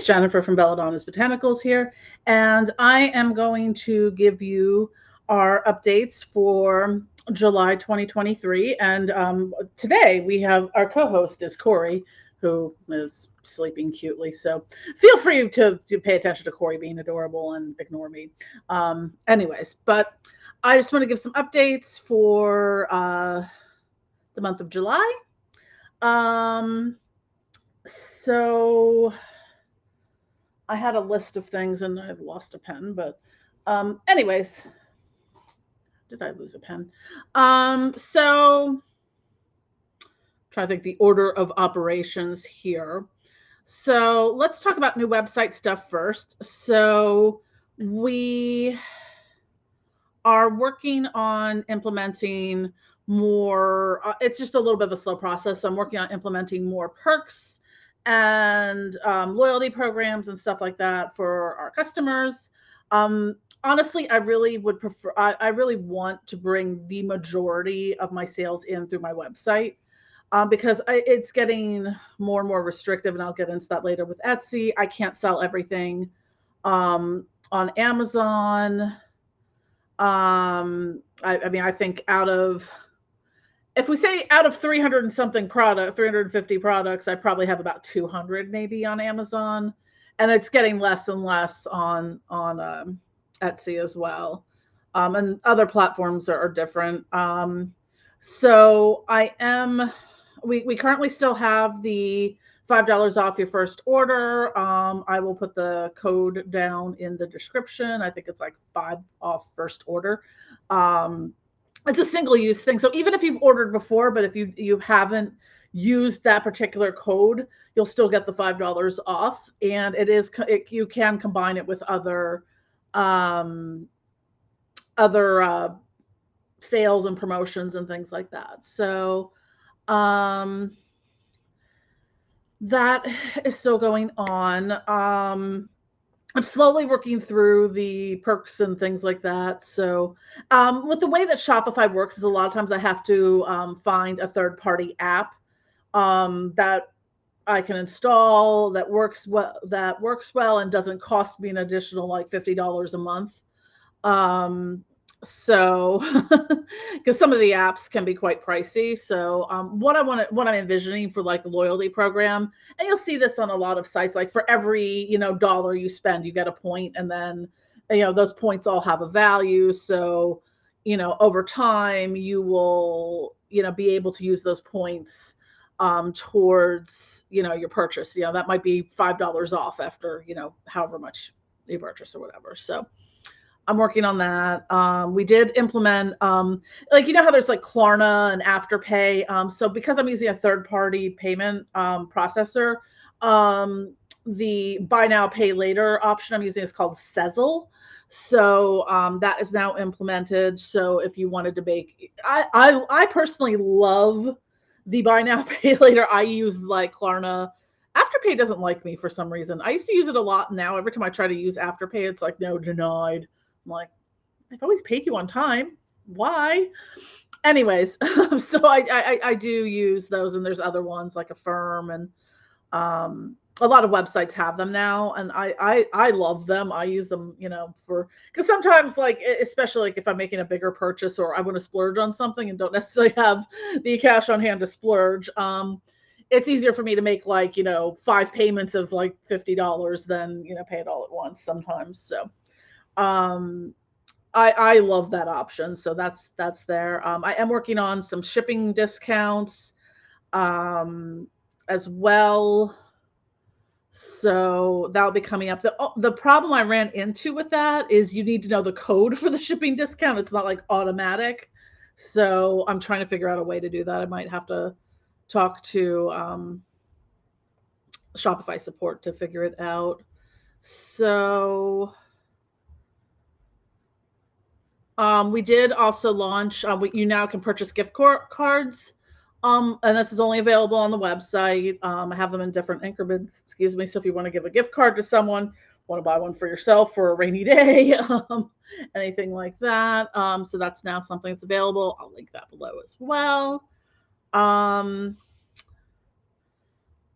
Jennifer from Belladonna's Botanicals here, and I am going to give you our updates for July 2023. And today we have our co-host is Corey, who is sleeping cutely. So feel free to pay attention to Corey being adorable and ignore me. Anyways, but I just want to give some updates for the month of July. Um, so I had a list of things and I've lost a pen, but anyways, did I lose a pen? So try to think the order of operations here. So let's talk about new website stuff first. So we are working on implementing more. It's just a little bit of a slow process. So I'm working on implementing more perks and loyalty programs and stuff like that for our customers. Honestly, I really would prefer, I really want to bring the majority of my sales in through my website because it's getting more and more restrictive. And I'll get into that later with Etsy. I can't sell everything on Amazon. I mean, I think out of, if we say out of 300 and something 350 products, I probably have about 200 maybe on Amazon, and it's getting less and less on Etsy as well, and other platforms are different. So I am. We currently still have the $5 off your first order. I will put the code down in the description. I think it's like 5 off first order. Um, it's a single use thing. So even if you've ordered before, but if you haven't used that particular code, you'll still get the $5 off. And you can combine it with um, other sales and promotions and things like that. So um, that is still going on. I'm slowly working through the perks and things like that. So, with the way that Shopify works, is a lot of times I have to find a third party app that I can install that works well and doesn't cost me an additional like $50 a month. Um, so, because some of the apps can be quite pricey. So, what I'm envisioning for like the loyalty program, and you'll see this on a lot of sites, like for every, dollar you spend, you get a point, and then, those points all have a value. So, over time, you will, be able to use those points towards, your purchase. That might be $5 off after, however much you purchase or whatever. So, I'm working on that. We did implement, like, how there's like Klarna and Afterpay. So because I'm using a third party payment processor, the buy now, pay later option I'm using is called Sezzle. So that is now implemented. So if you wanted to make, I personally love the buy now, pay later. I use like Klarna. Afterpay doesn't like me for some reason. I used to use it a lot. Now every time I try to use Afterpay, it's like, no, denied. I'm like, I've always paid you on time. Why? Anyways, so I do use those, and there's other ones like Affirm, and a lot of websites have them now, and I love them. I use them, for, because sometimes, like, especially like if I'm making a bigger purchase or I want to splurge on something and don't necessarily have the cash on hand to splurge. It's easier for me to make like, 5 payments of like $50 than, pay it all at once sometimes. So um I love that option. So that's there. I am working on some shipping discounts um as well. So that'll be coming up. The problem I ran into with that is you need to know the code for the shipping discount. It's not like automatic. So I'm trying to figure out a way to do that. I might have to talk to Shopify support to figure it out. So we did also launch. You now can purchase cards, and this is only available on the website. I have them in different increments. Excuse me. So if you want to give a gift card to someone, want to buy one for yourself for a rainy day, anything like that. So that's now something that's available. I'll link that below as well.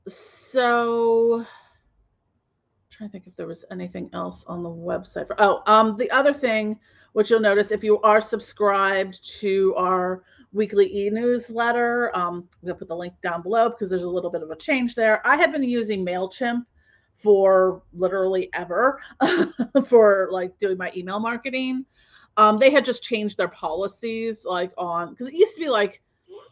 So trying to think if there was anything else on the website. The other thing, which you'll notice if you are subscribed to our weekly e-newsletter, I'm gonna put the link down below because there's a little bit of a change there. I had been using MailChimp for literally ever for like doing my email marketing. They had just changed their policies like on because it used to be like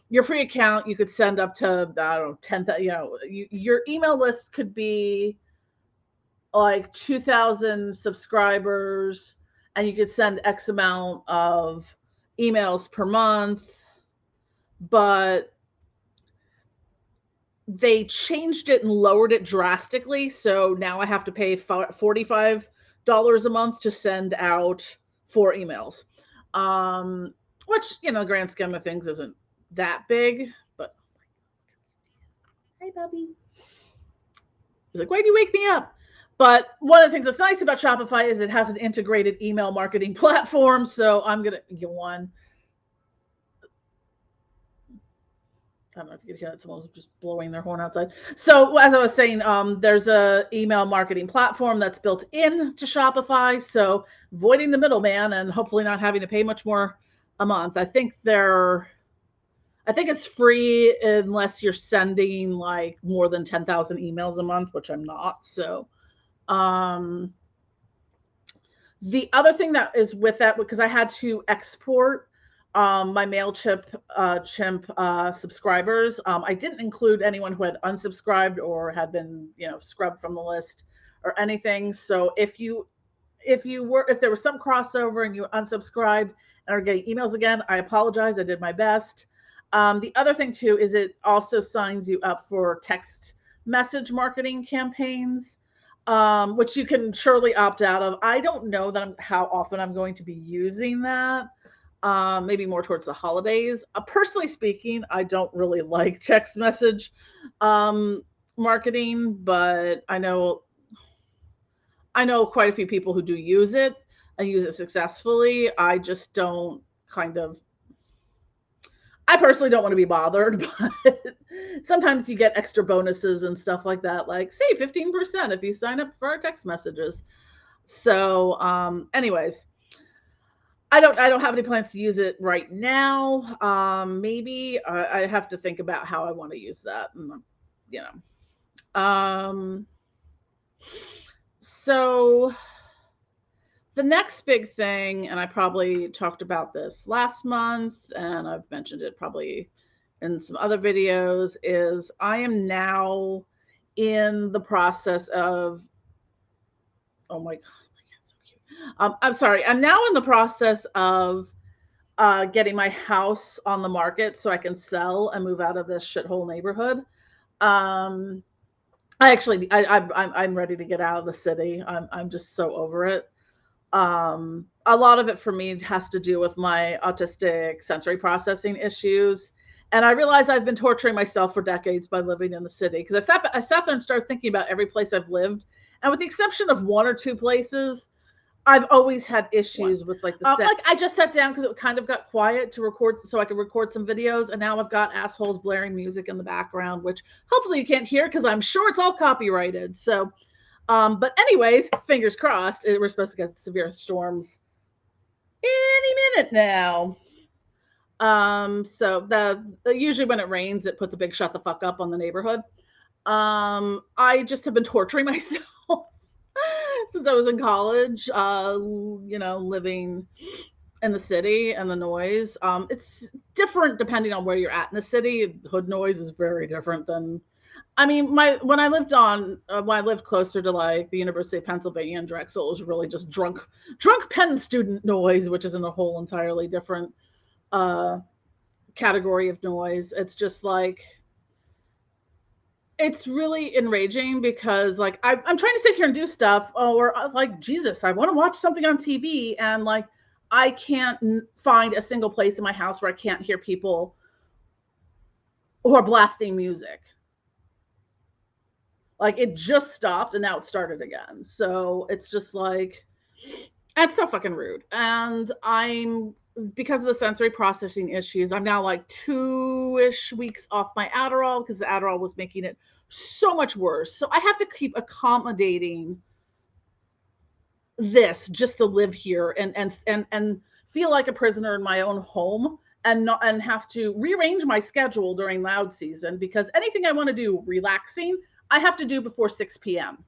your free account you could send up to I don't know 10,000. Your email list could be like 2,000 subscribers, and you could send X amount of emails per month. But they changed it and lowered it drastically. So now I have to pay $45 a month to send out 4 emails, which, the grand scheme of things isn't that big. But hey, Bubby. He's like, why do you wake me up? But one of the things that's nice about Shopify is it has an integrated email marketing platform. So I'm going to get one. I don't know if you could hear that. Someone's just blowing their horn outside. So as I was saying, there's a email marketing platform that's built into Shopify. So avoiding the middleman and hopefully not having to pay much more a month. I think it's free unless you're sending like more than 10,000 emails a month, which I'm not. So the other thing that is with that, because I had to export my MailChimp subscribers. I didn't include anyone who had unsubscribed or had been, scrubbed from the list or anything. So if there was some crossover and you unsubscribed and are getting emails again, I apologize. I did my best. The other thing too is it also signs you up for text message marketing campaigns, which you can surely opt out of. I don't know how often I'm going to be using that. Maybe more towards the holidays. Personally speaking, I don't really like text message marketing, but I know quite a few people who do use it and use it successfully. I just don't I personally don't want to be bothered, but sometimes you get extra bonuses and stuff like that, like say 15% if you sign up for our text messages. So anyways, I don't have any plans to use it right now. Maybe I have to think about how I want to use that. So the next big thing, and I probably talked about this last month, and I've mentioned it probably in some other videos, is I am now in the process of, oh my God, so cute. I'm sorry. I'm now in the process of getting my house on the market so I can sell and move out of this shithole neighborhood. I'm ready to get out of the city. I'm just so over it. A lot of it for me has to do with my autistic sensory processing issues. And I realize I've been torturing myself for decades by living in the city, because I sat there and started thinking about every place I've lived. And with the exception of 1 or 2 places, I've always had issues with like the sound. Like I just sat down because it kind of got quiet to record so I could record some videos. And now I've got assholes blaring music in the background, which hopefully you can't hear because I'm sure it's all copyrighted. So but anyways, fingers crossed, we're supposed to get severe storms any minute now. So usually when it rains, it puts a big shut the fuck up on the neighborhood. I just have been torturing myself since I was in college, living in the city and the noise. It's different depending on where you're at in the city. Hood noise is very different than, when I lived closer to like the University of Pennsylvania and Drexel, it was really just drunk Penn student noise, which is in a whole entirely different category of noise. It's just like, it's really enraging because like I'm trying to sit here and do stuff, or I was like, Jesus, I want to watch something on TV, and like I can't find a single place in my house where I can't hear people who are blasting music. Like it just stopped and now it started again. So it's just like, that's so fucking rude. And because of the sensory processing issues, I'm now like 2-ish weeks off my Adderall because the Adderall was making it so much worse. So I have to keep accommodating this just to live here and feel like a prisoner in my own home and not and have to rearrange my schedule during loud season because anything I want to do relaxing, I have to do before 6 p.m.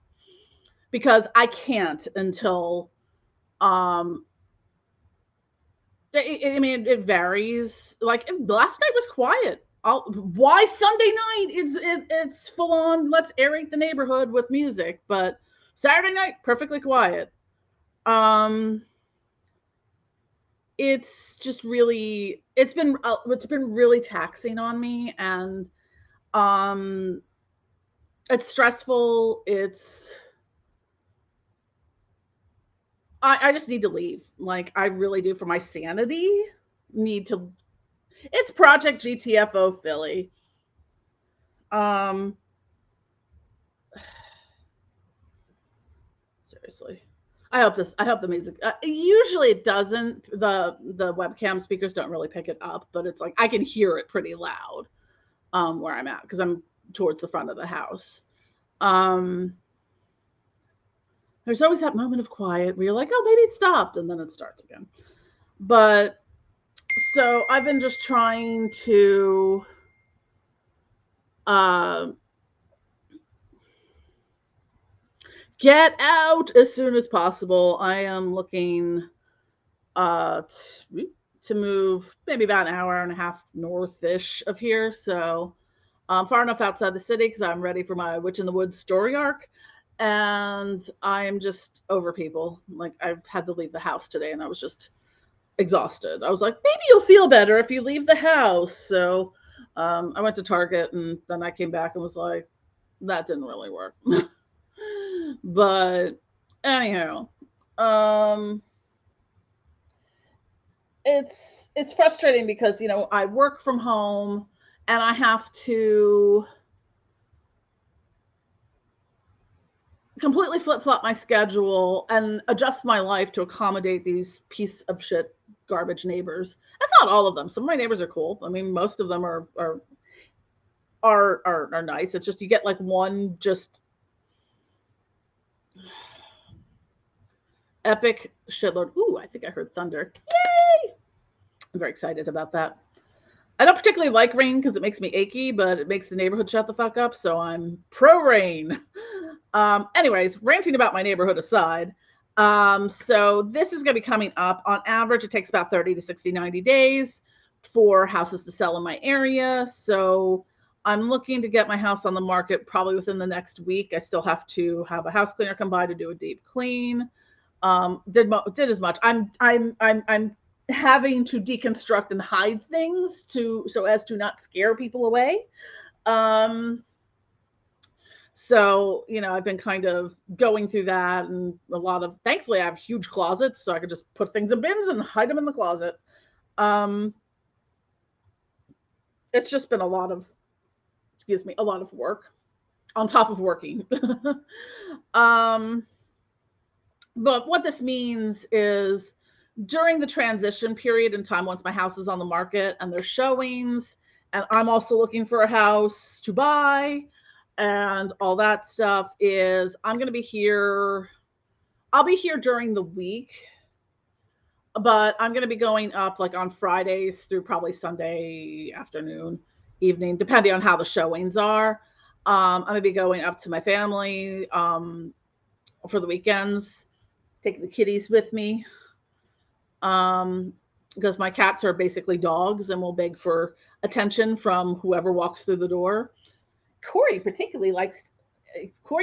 because I can't until um I mean it varies. Like last night was quiet. Why Sunday night? It's full on. Let's aerate the neighborhood with music. But Saturday night, perfectly quiet. Um, it's just really it's been really taxing on me, and um, it's stressful. I just need to leave. Like I really do for my sanity. Need to. It's Project GTFO Philly. Um, seriously. I hope the music. Usually it doesn't. The webcam speakers don't really pick it up, but it's like I can hear it pretty loud where I'm at because I'm towards the front of the house. Um, there's always that moment of quiet where you're like, oh, maybe it stopped, and then it starts again. But so I've been just trying to uh, get out as soon as possible. I am looking uh, to move maybe about an hour and a half north-ish of here. So far enough outside the city because I'm ready for my Witch in the Woods story arc. And I am just over people. Like I've had to leave the house today and I was just exhausted. I was like, maybe you'll feel better if you leave the house. So I went to Target and then I came back and was like, that didn't really work. But anyhow, um, it's frustrating because I work from home and I have to completely flip flop my schedule and adjust my life to accommodate these piece of shit garbage neighbors. That's not all of them. Some of my neighbors are cool. I mean, most of them are nice. It's just you get like one just epic shitload. Ooh, I think I heard thunder. Yay! I'm very excited about that. I don't particularly like rain because it makes me achy, but it makes the neighborhood shut the fuck up. So I'm pro rain. Anyways, ranting about my neighborhood aside. So this is going to be coming up. On average, it takes about 30 to 60, 90 days for houses to sell in my area. So I'm looking to get my house on the market probably within the next week. I still have to have a house cleaner come by to do a deep clean. Did as much. I'm having to deconstruct and hide things so as to not scare people away. So, I've been kind of going through that and thankfully I have huge closets so I could just put things in bins and hide them in the closet. It's just been a lot of work on top of working. But what this means is during the transition period in time, once my house is on the market and there's showings, and I'm also looking for a house to buy and all that stuff, is I'm going to be here. I'll be here during the week, but I'm going to be going up like on Fridays through probably Sunday afternoon, evening, depending on how the showings are. I'm going to be going up to my family for the weekends, taking the kitties with me. Because my cats are basically dogs and will beg for attention from whoever walks through the door. Corey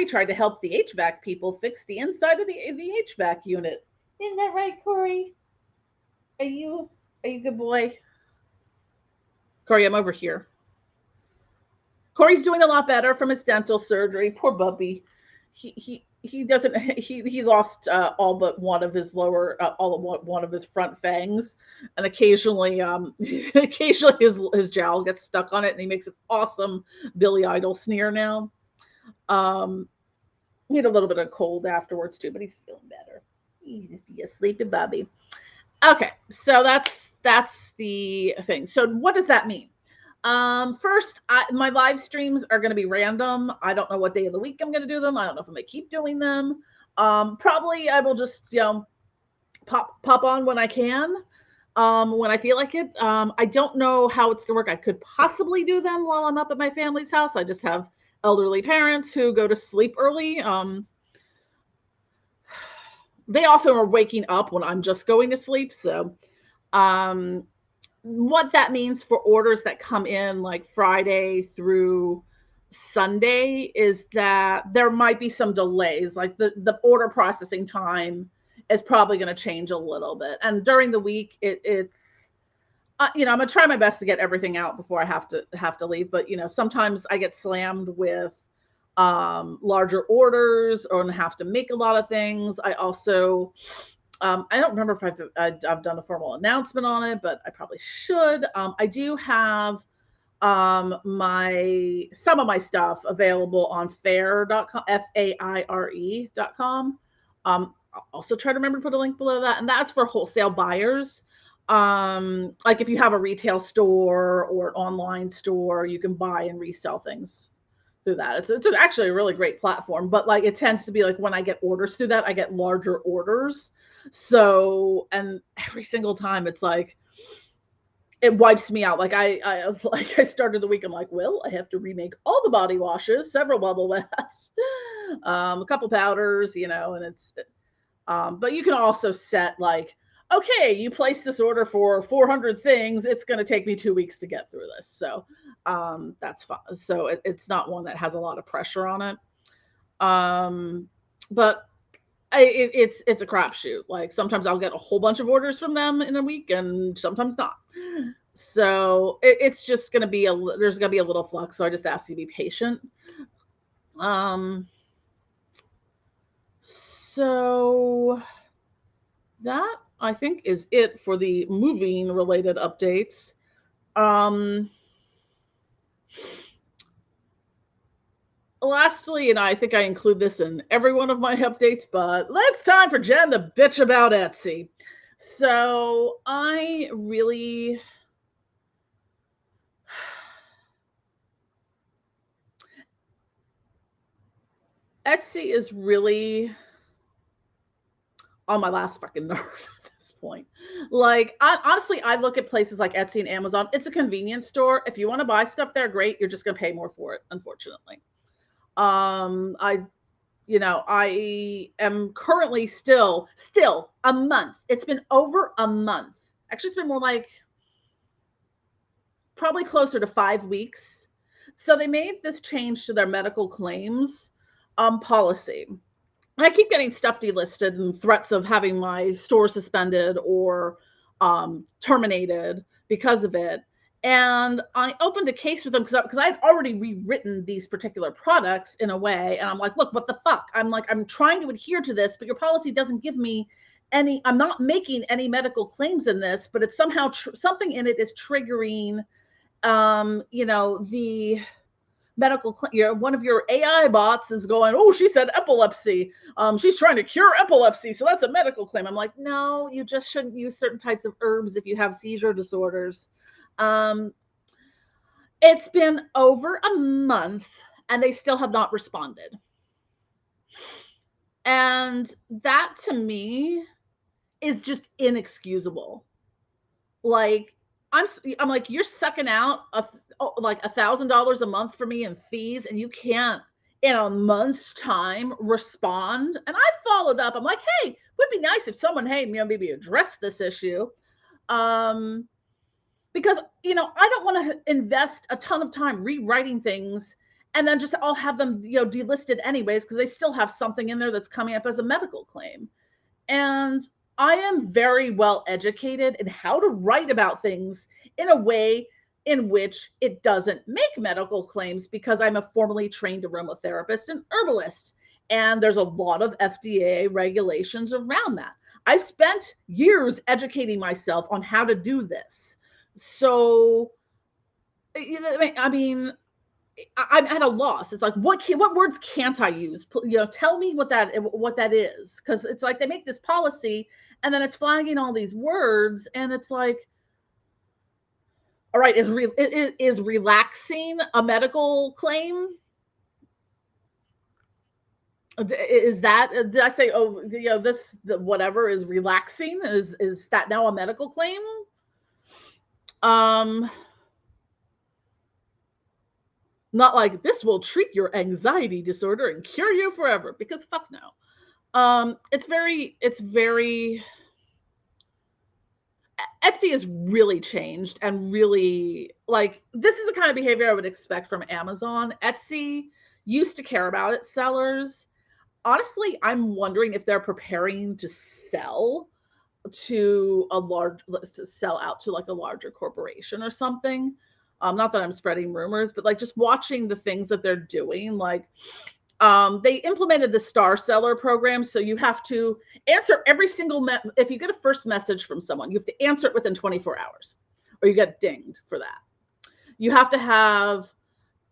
tried to help the HVAC people fix the inside of the HVAC unit. Isn't that right, Corey? Are you a good boy? Corey, I'm over here. Corey's doing a lot better from his dental surgery. Poor Bubby. He doesn't he lost all but one of his one of his front fangs, and occasionally his jowl gets stuck on it and he makes an awesome Billy Idol sneer now. He had a little bit of cold afterwards too, but he's feeling better. He's just be a sleepy Bubby. Okay, so that's the thing. So what does that mean? First, my live streams are going to be random. I don't know what day of the week I'm going to do them. I don't know if I'm going to keep doing them. Probably I will just, pop on when I can, when I feel like it. I don't know how it's gonna work. I could possibly do them while I'm up at my family's house. I just have elderly parents who go to sleep early. They often are waking up when I'm just going to sleep. So, um, what that means for orders that come in like Friday through Sunday is that there might be some delays. Like the order processing time is probably going to change a little bit. And during the week, it's I'm gonna try my best to get everything out before I have to leave. But sometimes I get slammed with larger orders or have to make a lot of things. I also I don't remember if I've done a formal announcement on it, but I probably should. I do have my some of my stuff available on fair.com, faire.com. I'll also try to remember to put a link below that, and that's for wholesale buyers. Like if you have a retail store or an online store, you can buy and resell things through that. It's actually a really great platform, but like it tends to be like when I get orders through that, I get larger orders. So, and every single time it's like it wipes me out. Like I started the week, I'm like, well, I have to remake all the body washes, several bubble baths, a couple powders, and it's but you can also set like, okay, you place this order for 400 things. It's going to take me 2 weeks to get through this. So that's fine. So it's not one that has a lot of pressure on it. But it's a crapshoot. Like sometimes I'll get a whole bunch of orders from them in a week, and sometimes not. So it's just going to be there's going to be a little flux. So I just ask you to be patient. So that I think is it for the moving related updates. Lastly, and I think I include this in every one of my updates, but it's time for Jen to bitch about Etsy. So I really Etsy is really on my last fucking nerve at this point. Like, honestly, I look at places like Etsy and Amazon. It's a convenience store. If you want to buy stuff there, great. You're just going to pay more for it, unfortunately. I I am currently still a month. It's been over a month. Actually, it's been more like probably closer to 5 weeks. So they made this change to their medical claims policy. And I keep getting stuff delisted and threats of having my store suspended or terminated because of it. And I opened a case with them because I had already rewritten these particular products in a way. And I'm like, look, what the fuck? I'm like, I'm trying to adhere to this, but your policy doesn't give me any, I'm not making any medical claims in this, but it's somehow something in it is triggering, the medical, one of your AI bots is going, oh, she said epilepsy. She's trying to cure epilepsy. So that's a medical claim. I'm like, no, you just shouldn't use certain types of herbs if you have seizure disorders. It's been over a month and they still have not responded. And that to me is just inexcusable. Like, I'm like, you're sucking out like $1,000 a month for me in fees, and you can't in a month's time respond. And I followed up. I'm like, hey, would be nice if someone, hey, maybe address this issue. Because I don't want to invest a ton of time rewriting things and then just I'll have them delisted anyways because they still have something in there that's coming up as a medical claim. And I am very well educated in how to write about things in a way in which it doesn't make medical claims because I'm a formally trained aromatherapist and herbalist. And there's a lot of FDA regulations around that. I've spent years educating myself on how to do this. So, I mean, I'm at a loss. It's like, what words can't I use? Tell me what that is, because it's like they make this policy and then it's flagging all these words, and it's like, all right, is relaxing a medical claim? Is that, did I say, oh, this, whatever is relaxing? Is that now a medical claim? Um, Not like this will treat your anxiety disorder and cure you forever, because fuck no. It's very Etsy has really changed, and really, like, this is the kind of behavior I would expect from Amazon. Etsy used to care about its sellers. Honestly, I'm wondering if they're preparing to sell to a large, to sell out to like a larger corporation or something. Not that I'm spreading rumors, but like just watching the things that they're doing, like they implemented the star seller program. So you have to answer every single, if you get a first message from someone, you have to answer it within 24 hours or you get dinged for that. You have to have,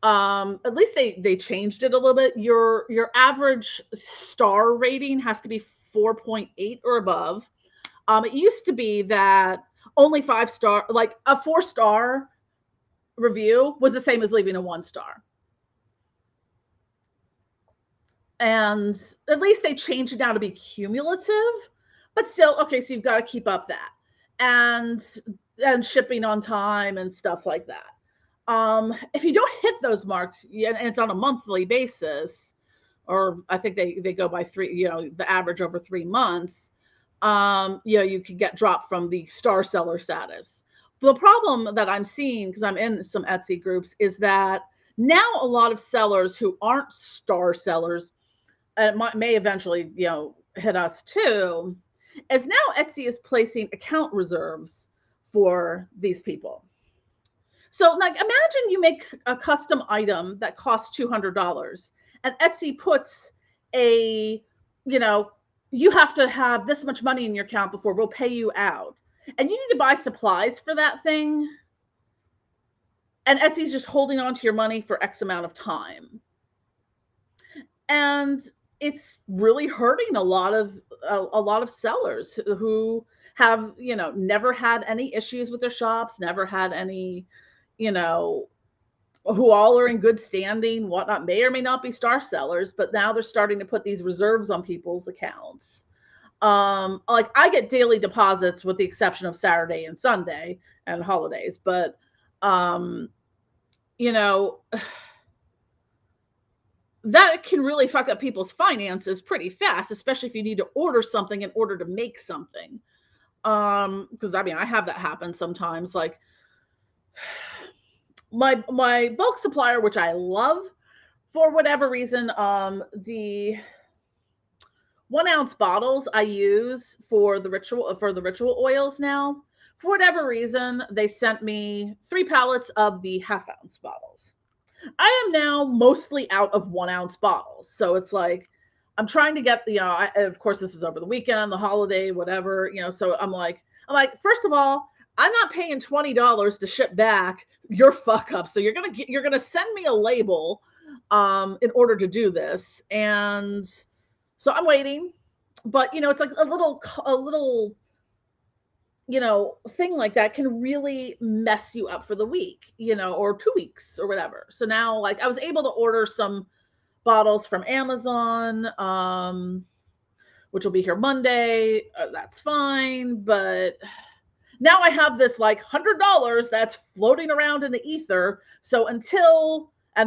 at least they changed it a little bit. Your average star rating has to be 4.8 or above. It used to be that only 5 star, like a 4-star review was the same as leaving a 1 star. And at least they changed it now to be cumulative, but still, okay, so you've got to keep up that. And shipping on time and stuff like that. If you don't hit those marks, and it's on a monthly basis, or I think they go by 3, the average over 3 months, you could get dropped from the star seller status. The problem that I'm seeing, because I'm in some Etsy groups, is that now a lot of sellers who aren't star sellers, and may eventually, hit us too, as now Etsy is placing account reserves for these people. So, like, imagine you make a custom item that costs $200, and Etsy puts a, you know, you have to have this much money in your account before we'll pay you out. And you need to buy supplies for that thing. And Etsy's just holding on to your money for X amount of time. And it's really hurting a lot of sellers who have, never had any issues with their shops, never had any, who all are in good standing, whatnot, may or may not be star sellers, but now they're starting to put these reserves on people's accounts. Like, I get daily deposits with the exception of Saturday and Sunday and holidays, but you know, that can really fuck up people's finances pretty fast, especially if you need to order something in order to make something. Because I mean, I have that happen sometimes. Like, my bulk supplier, which I love, for whatever reason, the 1 ounce bottles I use for the ritual oils now, for whatever reason, they sent me 3 pallets of the half-ounce bottles. I am now mostly out of 1 ounce bottles. So it's like, I'm trying to get the, of course, this is over the weekend, the holiday, whatever, so I'm like, first of all, I'm not paying $20 to ship back your fuck up. So you're going to send me a label, in order to do this. And so I'm waiting, but it's like a little, thing like that can really mess you up for the week, or 2 weeks or whatever. So now, like, I was able to order some bottles from Amazon, which will be here Monday. That's fine. But now I have this like $100 that's floating around in the ether. So and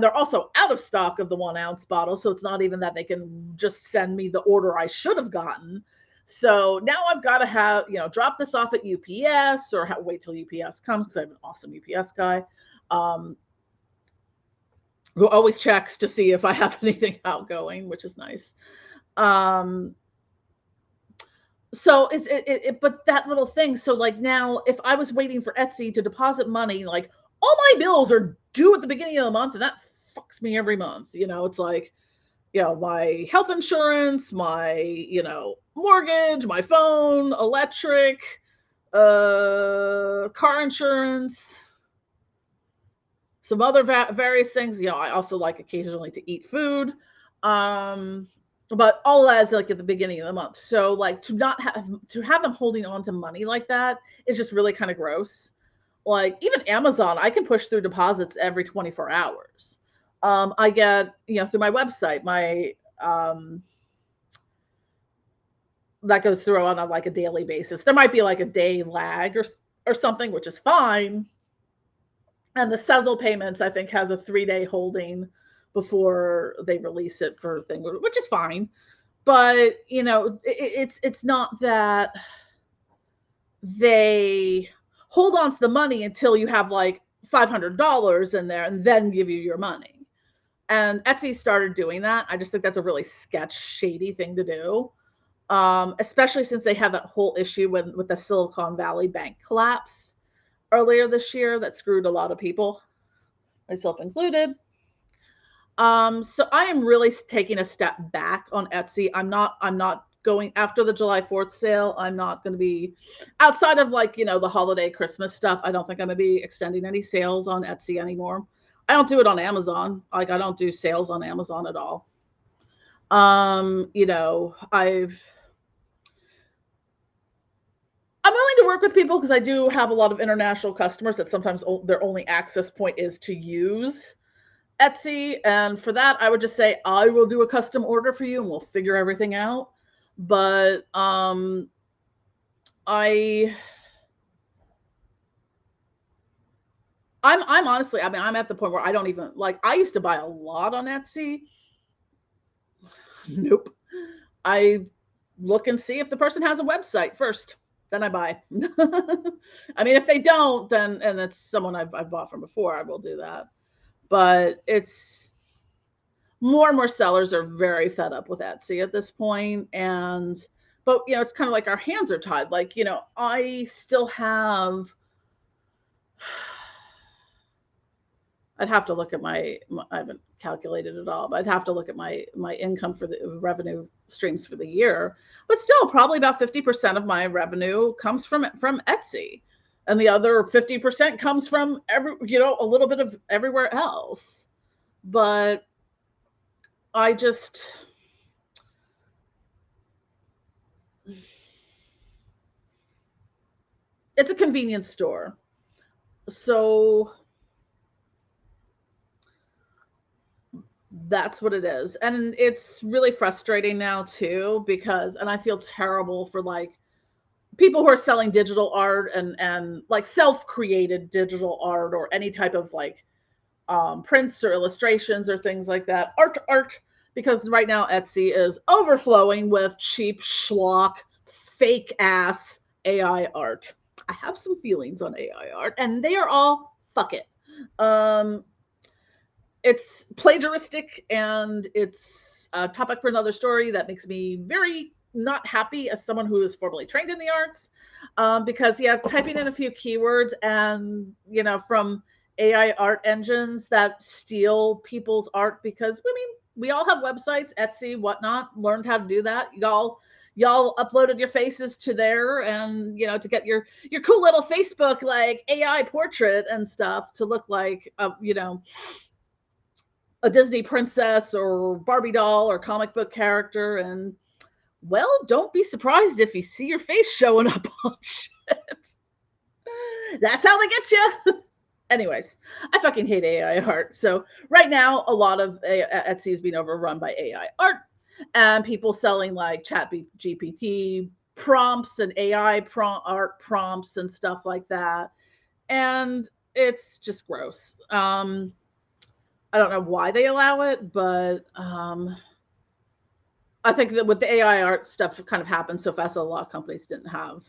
they're also out of stock of the 1 ounce bottle. So it's not even that they can just send me the order I should have gotten. So now I've got to drop this off at UPS, or wait till UPS comes, because I have an awesome UPS guy, who always checks to see if I have anything outgoing, which is nice. So but that little thing. So like, now if I was waiting for Etsy to deposit money, like, all my bills are due at the beginning of the month, and that fucks me every month. It's like, my health insurance, my, mortgage, my phone, electric, car insurance, some other various things. I also like occasionally to eat food. But all that is like at the beginning of the month. So like, to have them holding on to money like that is just really kind of gross. Like, even Amazon, I can push through deposits every 24 hours. I get, through my website, my that goes through on a, like a daily basis. There might be like a day lag or something, which is fine. And the Sezzle payments, I think, has a 3-day holding before they release it for thing, which is fine. But it's not that they hold on to the money until you have like $500 in there and then give you your money. And Etsy started doing that. I just think that's a really shady thing to do, especially since they had that whole issue with the Silicon Valley Bank collapse earlier this year that screwed a lot of people, myself included. So I am really taking a step back on Etsy. I'm not going after the July 4th sale. I'm not going to be outside of like, the holiday Christmas stuff. I don't think I'm going to be extending any sales on Etsy anymore. I don't do it on Amazon. Like I don't do sales on Amazon at all. I'm willing to work with people because I do have a lot of international customers that sometimes their only access point is to use Etsy. And for that, I would just say, I will do a custom order for you and we'll figure everything out. But I'm honestly, I'm at the point where I don't even like, I used to buy a lot on Etsy. Nope. I look and see if the person has a website first, then I buy. I mean, if they don't, then, and it's someone I've bought from before, I will do that. But it's more and more sellers are very fed up with Etsy at this point. But it's kind of like our hands are tied. Like, I still have, I'd have to look at I haven't calculated it all, but I'd have to look at my income for the revenue streams for the year. But still, probably about 50% of my revenue comes from Etsy, and the other 50% comes from a little bit of everywhere else. But I just, it's a convenience store, so that's what it is. And it's really frustrating now too, because, and I feel terrible for like people who are selling digital art and like self-created digital art or any type of like prints or illustrations or things like that, art, because right now Etsy is overflowing with cheap schlock, fake ass AI art. I have some feelings on AI art, and they are all fuck it. It's plagiaristic, and it's a topic for another story that makes me very not happy as someone who is formally trained in the arts, because typing in a few keywords and from AI art engines that steal people's art, because I mean we all have websites, Etsy, whatnot, learned how to do that. Y'all uploaded your faces to there, and to get your cool little Facebook like AI portrait and stuff to look like a Disney princess or Barbie doll or comic book character. And well, don't be surprised if you see your face showing up on shit. That's how they get you. Anyways, I fucking hate AI art. So right now, a lot of Etsy is being overrun by AI art, and people selling like Chat GPT prompts and AI art prompts and stuff like that. And it's just gross. I don't know why they allow it, but I think that with the AI art stuff, it kind of happened so fast that a lot of companies didn't have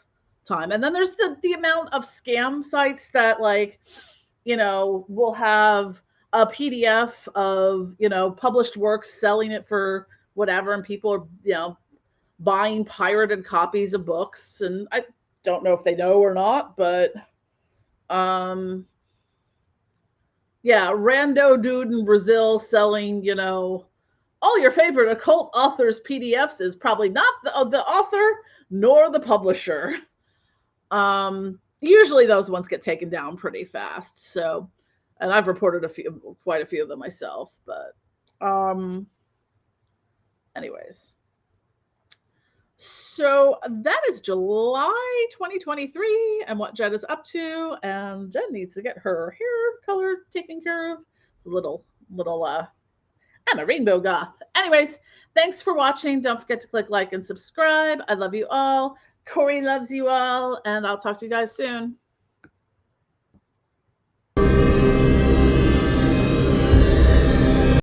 time. And then there's the amount of scam sites that like, will have a PDF of, published works, selling it for whatever, and people are, buying pirated copies of books. And I don't know if they know or not, but yeah, rando dude in Brazil selling, all your favorite occult authors' PDFs is probably not the author nor the publisher. Usually those ones get taken down pretty fast. So, and I've reported quite a few of them myself. But, anyways. So that is July 2023 and what Jen is up to. And Jen needs to get her hair color taken care of. It's a little I'm a rainbow goth. Anyways, thanks for watching. Don't forget to click like and subscribe. I love you all. Corey loves you all, and I'll talk to you guys soon.